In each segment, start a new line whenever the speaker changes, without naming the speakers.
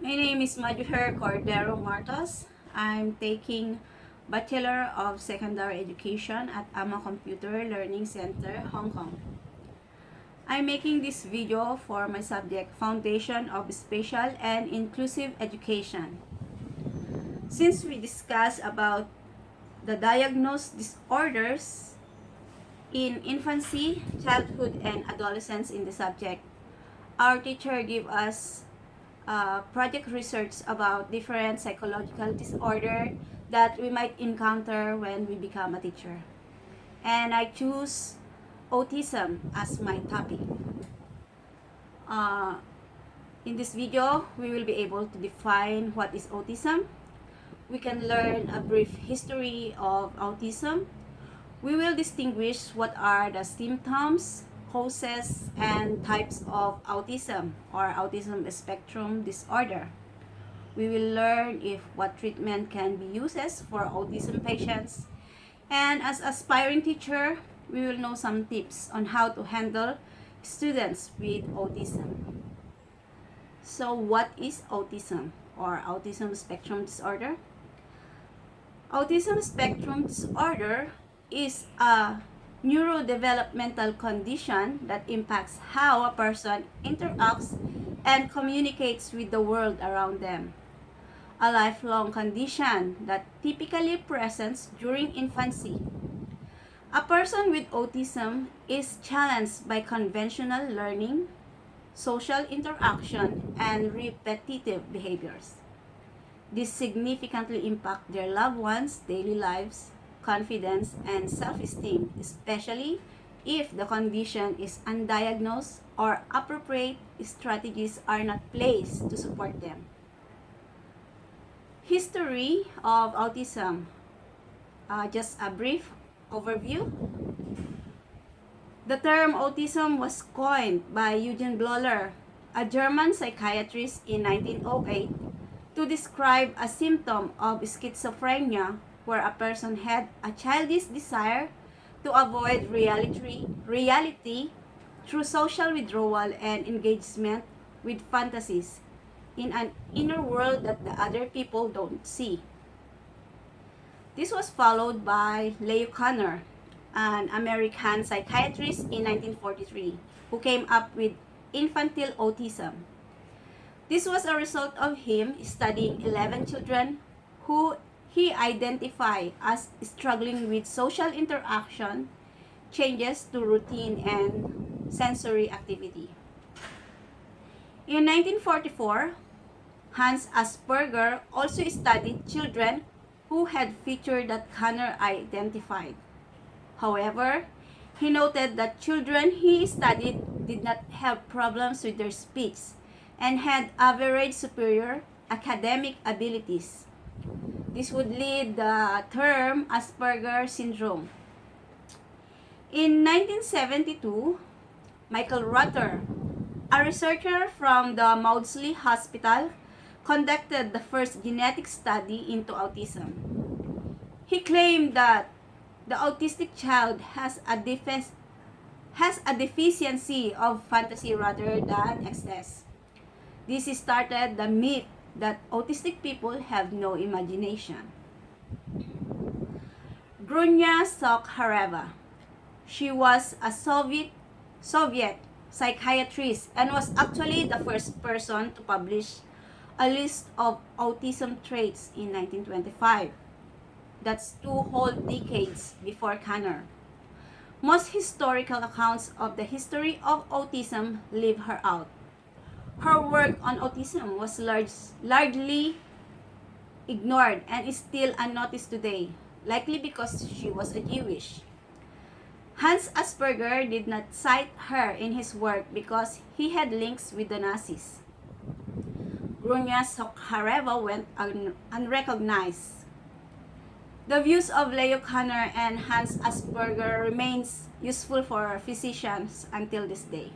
My name is Majuher Cordero Martos. I'm taking Bachelor of Secondary Education at AMA Computer Learning Center, Hong Kong. I'm making this video for my subject Foundation of Spatial and Inclusive Education. Since we discussed about the diagnosed disorders in infancy, childhood, and adolescence in the subject, our teacher gave us project research about different psychological disorder that we might encounter when we become a teacher. And I choose autism as my topic. Uh, in this video, we will be able to define what is autism. We can learn a brief history of autism. We will distinguish what are the symptoms, causes, and types of autism or autism spectrum disorder. We will learn if what treatment can be used for autism patients. And as aspiring teacher, we will know some tips on how to handle students with autism. So what is autism or autism spectrum disorder? Autism spectrum disorder is a neurodevelopmental condition that impacts how a person interacts and communicates with the world around them. A lifelong condition that typically presents during infancy. A person with autism is challenged by conventional learning, social interaction, and repetitive behaviors. This significantly impacts their loved ones' daily lives, confidence, and self-esteem, especially if the condition is undiagnosed or appropriate strategies are not placed to support them. History of autism. Just a brief overview. The term autism was coined by Eugen Bleuler, a German psychiatrist in 1908, to describe a symptom of schizophrenia where a person had a childish desire to avoid reality through social withdrawal and engagement with fantasies in an inner world that the other people don't see. This was followed by Leo Kanner, an American psychiatrist in 1943, who came up with infantile autism. This was a result of him studying 11 children who he identified as struggling with social interaction, changes to routine, and sensory activity. In 1944, Hans Asperger also studied children who had features that Kanner identified. However, he noted that children he studied did not have problems with their speech and had average superior academic abilities. This would lead the term Asperger syndrome. In 1972, Michael Rutter, a researcher from the Maudsley Hospital, conducted the first genetic study into autism. He claimed that the autistic child has a deficiency of fantasy rather than excess. This started the myth that autistic people have no imagination. Grunya Sokhareva. She was a Soviet psychiatrist and was actually the first person to publish a list of autism traits in 1925. That's 2 whole decades before Kanner. Most historical accounts of the history of autism leave her out. Her work on autism was largely ignored and is still unnoticed today, likely because she was a Jewish. Hans Asperger did not cite her in his work because he had links with the Nazis. Grunya Sokhareva went unrecognized. The views of Leo Kanner and Hans Asperger remains useful for physicians until this day.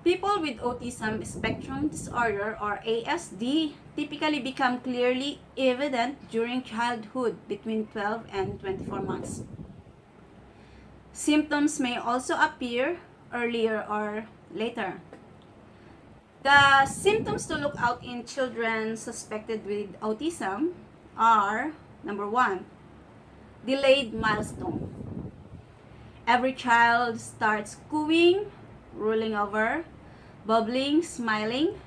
People with autism spectrum disorder or ASD typically become clearly evident during childhood between 12 and 24 months. Symptoms may also appear earlier or later. The symptoms to look out in children suspected with autism are, number one, delayed milestone. Every child starts cooing, rolling over, bubbling, smiling,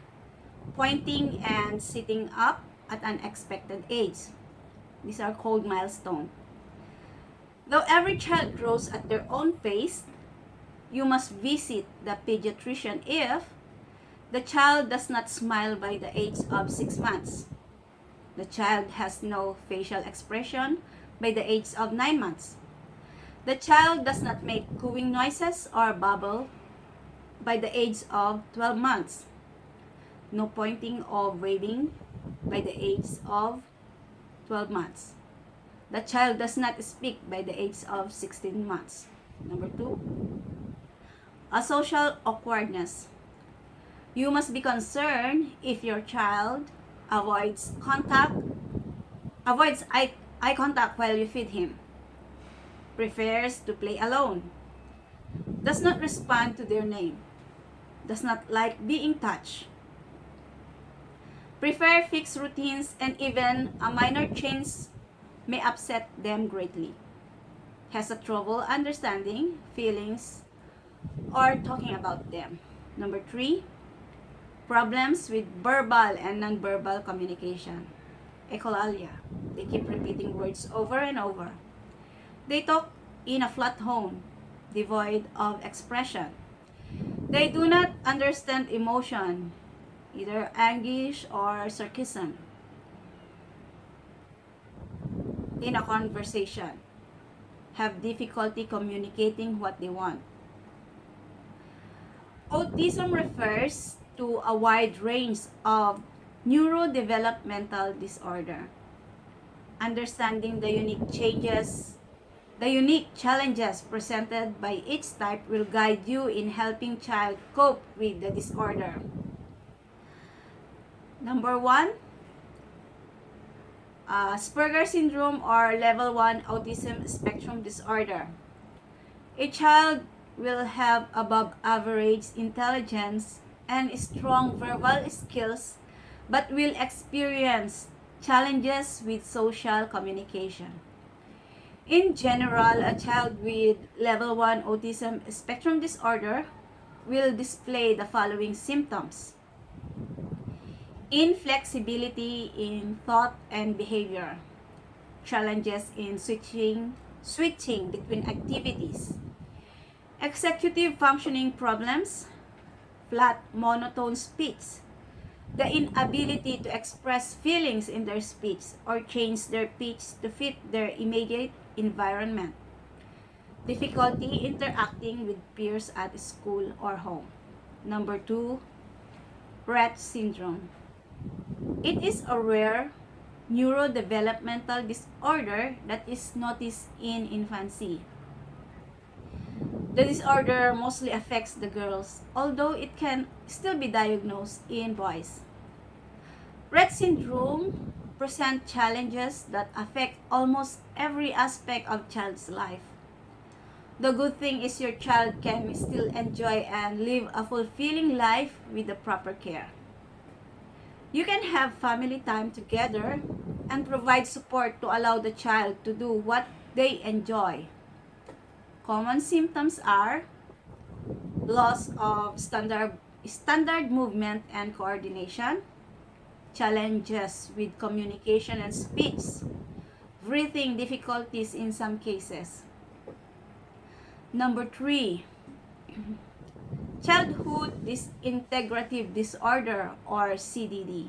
pointing, and sitting up at an expected age. These are called milestones. Though every child grows at their own pace, you must visit the pediatrician if the child does not smile by the age of 6 months. The child has no facial expression by the age of 9 months. The child does not make cooing noises or babble by the age of 12 months. No pointing or waving by the age of 12 months. The child does not speak by the age of 16 months. Number 2, a social awkwardness. You must be concerned if your child avoids eye contact while you feed him, prefers to play alone, does not respond to their name, does not like being touched, prefer fixed routines, and even a minor change may upset them greatly, has a trouble understanding feelings or talking about them. Number 3, problems with verbal and nonverbal communication. Echolalia. They keep repeating words over and over. They talk in a flat tone, devoid of expression. They do not understand emotion, either anguish or sarcasm, in a conversation. Have difficulty communicating what they want. Autism refers to a wide range of neurodevelopmental disorder. Understanding the unique challenges presented by each type will guide you in helping child cope with the disorder. Number 1, Asperger syndrome or level 1 autism spectrum disorder. A child will have above average intelligence and strong verbal skills, but will experience challenges with social communication. In general, a child with level 1 autism spectrum disorder will display the following symptoms: inflexibility in thought and behavior, challenges in switching between activities, executive functioning problems, flat monotone speech, the inability to express feelings in their speech or change their pitch to fit their immediate environment, difficulty interacting with peers at school or home. Number 2, Rett syndrome. It is a rare neurodevelopmental disorder that is noticed in infancy. The disorder mostly affects the girls, although it can still be diagnosed in boys. Rett syndrome presents challenges that affect almost every aspect of child's life. The good thing is your child can still enjoy and live a fulfilling life with the proper care. You can have family time together and provide support to allow the child to do what they enjoy. Common symptoms are loss of standard movement and coordination, challenges with communication and speech, breathing difficulties in some cases. Number 3, childhood disintegrative disorder or CDD,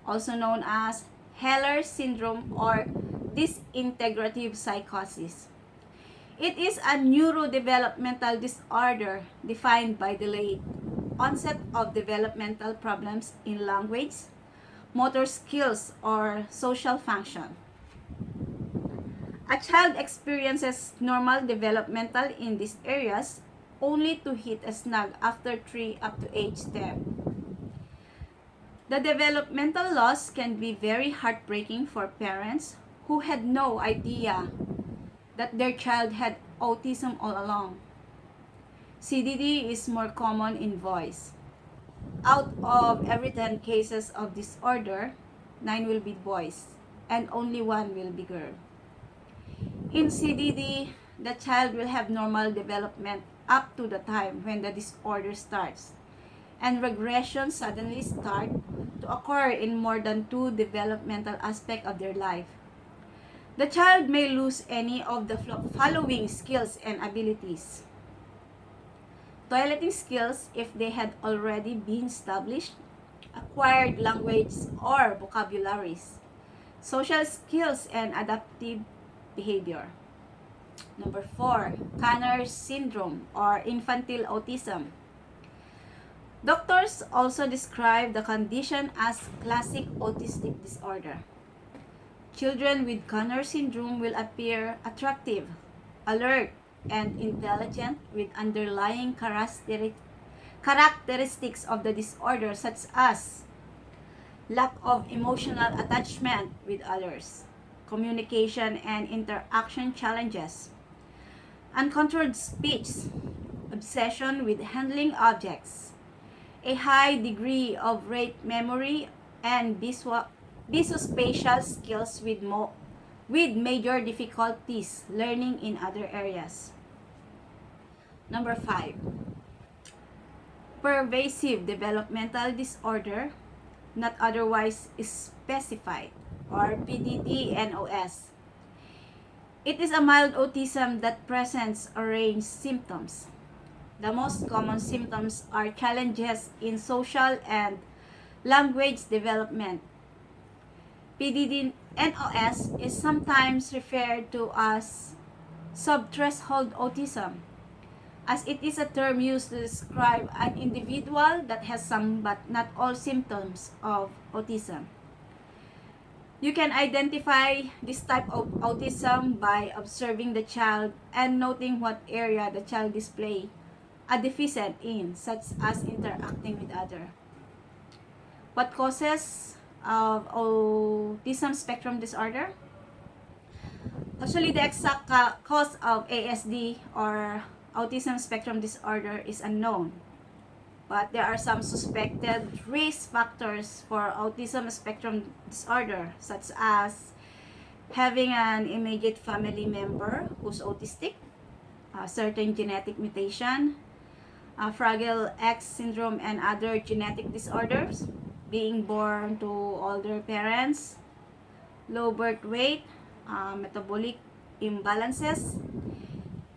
also known as Heller syndrome or disintegrative psychosis. It is a neurodevelopmental disorder defined by delayed onset of developmental problems in language, motor skills, or social function. A child experiences normal developmental in these areas only to hit a snag after 3 up to age 10. The developmental loss can be very heartbreaking for parents who had no idea that their child had autism all along. CDD is more common in boys. Out of every 10 cases of disorder, 9 will be boys and only 1 will be girl. In CDD, the child will have normal development up to the time when the disorder starts, and regression suddenly start to occur in more than 2 developmental aspects of their life. The child may lose any of the following skills and abilities. Toileting skills if they had already been established, acquired language or vocabularies, social skills and adaptive behavior. Number 4, Kanner syndrome or infantile autism. Doctors also describe the condition as classic autistic disorder. Children with Kanner syndrome will appear attractive, alert, and intelligent with underlying characteristics of the disorder such as lack of emotional attachment with others, communication and interaction challenges, uncontrolled speech, obsession with handling objects, a high degree of rate memory and visuospatial skills with major difficulties learning in other areas. Number 5, pervasive developmental disorder, not otherwise specified, or PDD-NOS. It is a mild autism that presents a range symptoms. The most common symptoms are challenges in social and language development. PDD-NOS is sometimes referred to as subthreshold autism, as it is a term used to describe an individual that has some but not all symptoms of autism. You can identify this type of autism by observing the child and noting what area the child displays a deficient in, such as interacting with others. What causes of autism spectrum disorder? Actually, the exact cause of ASD or autism spectrum disorder is unknown, but there are some suspected risk factors for autism spectrum disorder, such as having an immediate family member who's autistic, a certain genetic mutation, Fragile X syndrome and other genetic disorders, being born to older parents, low birth weight, metabolic imbalances,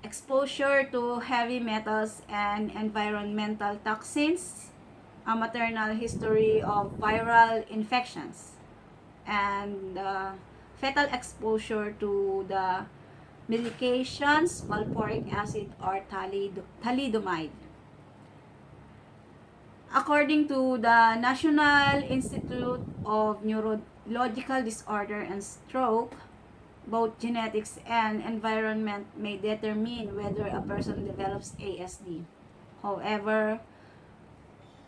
exposure to heavy metals and environmental toxins, a maternal history of viral infections, and fetal exposure to the medications valproic acid or thalidomide. According to the National Institute of Neurological Disorder and Stroke, both genetics and environment may determine whether a person develops ASD. However,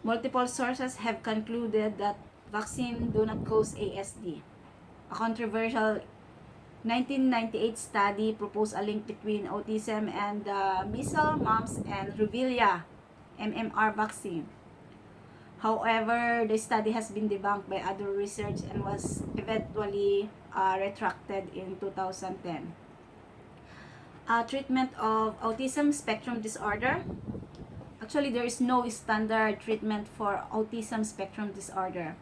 multiple sources have concluded that vaccine do not cause ASD. A controversial 1998 study proposed a link between autism and the measles, mumps, and rubella MMR vaccine. However, the study has been debunked by other research and was eventually retracted in 2010. Treatment of autism spectrum disorder. Actually, there is no standard treatment for autism spectrum disorder,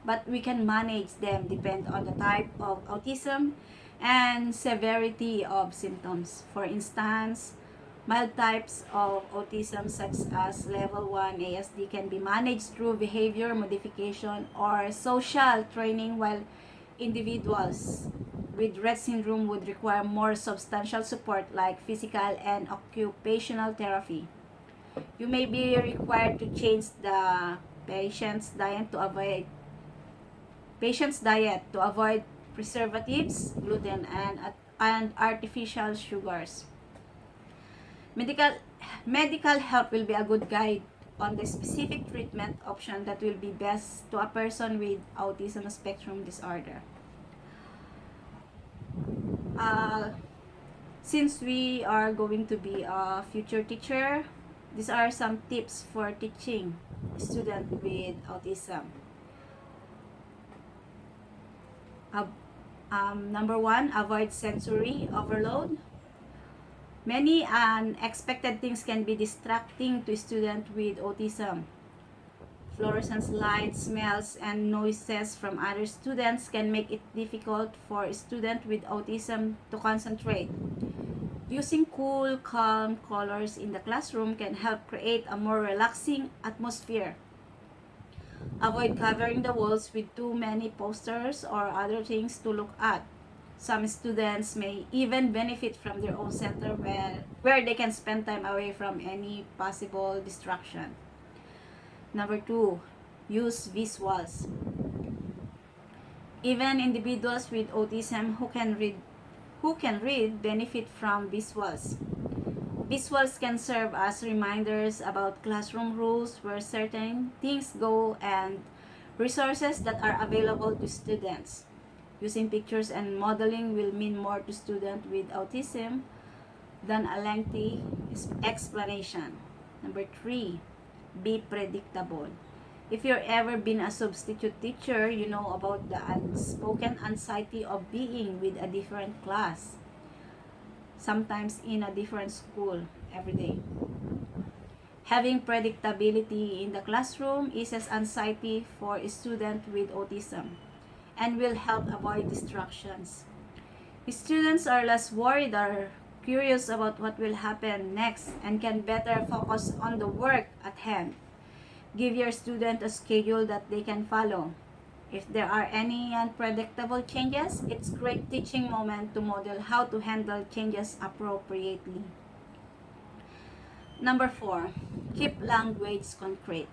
but we can manage them depend on the type of autism and severity of symptoms. For instance, mild types of autism such as level 1 ASD can be managed through behavior modification or social training, while individuals with Rett syndrome would require more substantial support like physical and occupational therapy. You may be required to change the patient's diet to avoid preservatives, gluten, and artificial sugars. Medical help will be a good guide on the specific treatment option that will be best to a person with autism spectrum disorder. Since we are going to be a future teacher, these are some tips for teaching student with autism. Number one, avoid sensory overload. Many unexpected things can be distracting to a student with autism. Fluorescent lights, smells, and noises from other students can make it difficult for a student with autism to concentrate. Using cool, calm colors in the classroom can help create a more relaxing atmosphere. Avoid covering the walls with too many posters or other things to look at. Some students may even benefit from their own center where they can spend time away from any possible distraction. Number two, use visuals. Even individuals with autism who can read benefit from visuals. Visuals can serve as reminders about classroom rules, where certain things go, and resources that are available to students. Using pictures and modeling will mean more to students with autism than a lengthy explanation. Number three, be predictable. If you've ever been a substitute teacher, you know about the unspoken anxiety of being with a different class, sometimes in a different school every day. Having predictability in the classroom eases anxiety for a student with autism and will help avoid distractions. Students are less worried or curious about what will happen next and can better focus on the work at hand. Give your student a schedule that they can follow. If there are any unpredictable changes, it's a great teaching moment to model how to handle changes appropriately. Number four, keep language concrete.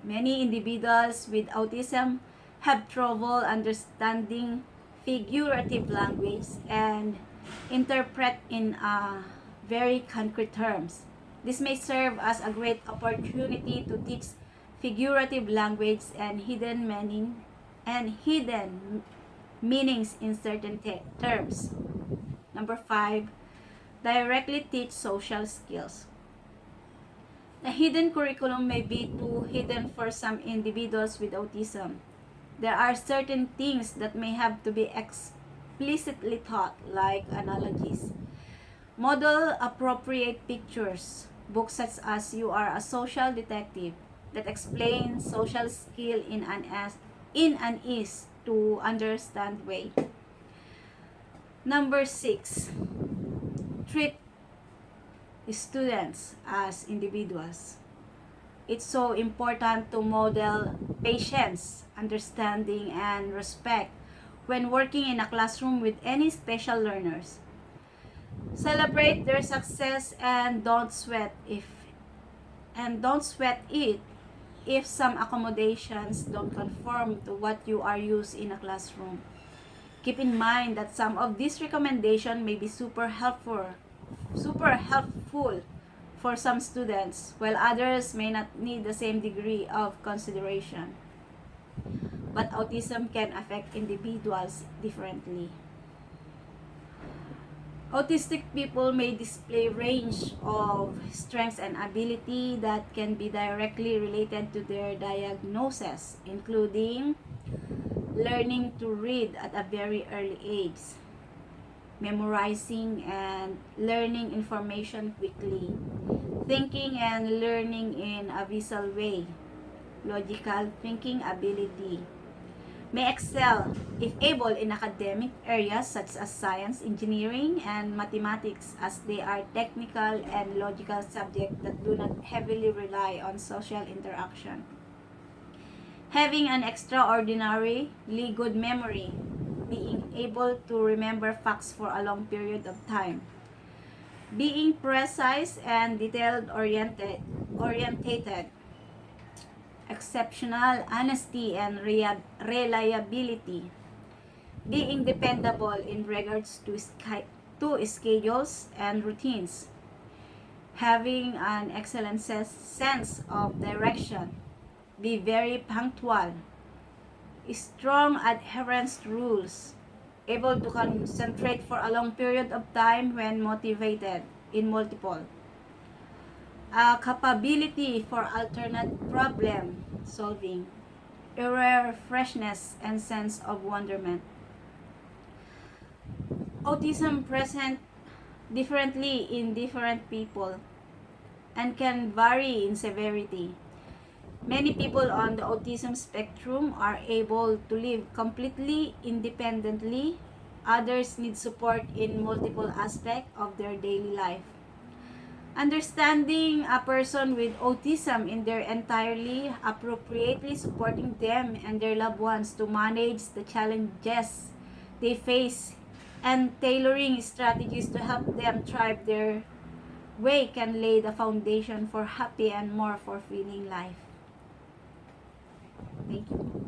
Many individuals with autism have trouble understanding figurative language and interpret in very concrete terms. This may serve as a great opportunity to teach figurative language and hidden meanings in certain terms. Number five, directly teach social skills. The hidden curriculum may be too hidden for some individuals with autism. There are certain things that may have to be explicitly taught, like analogies. Model appropriate pictures. Books such as You Are a Social Detective that explain social skill in an easy to understand way. Number six, treat students as individuals. It's so important to model patience, understanding, and respect when working in a classroom with any special learners. Celebrate their success and don't sweat it if some accommodations don't conform to what you are used in a classroom. Keep in mind that some of these recommendations may be super helpful for some students, while others may not need the same degree of consideration. But autism can affect individuals differently. Autistic people may display range of strengths and ability that can be directly related to their diagnosis, including learning to read at a very early age, memorizing and learning information quickly, thinking and learning in a visual way, logical thinking ability, may excel if able in academic areas such as science, engineering, and mathematics, as they are technical and logical subjects that do not heavily rely on social interaction. Having an extraordinarily good memory, being able to remember facts for a long period of time, being precise and orientated, exceptional honesty and reliability, being dependable in regards to schedules and routines, having an excellent sense of direction, be very punctual, strong adherence to rules, able to concentrate for a long period of time when motivated in multiple. a capability for alternate problem solving, a rare freshness and sense of wonderment. Autism present differently in different people and can vary in severity. Many people on the autism spectrum are able to live completely independently. Others need support in multiple aspects of their daily life. Understanding a person with autism in their entirely appropriately supporting them and their loved ones to manage the challenges they face and tailoring strategies to help them thrive their way can lay the foundation for happy and more fulfilling life. Thank you.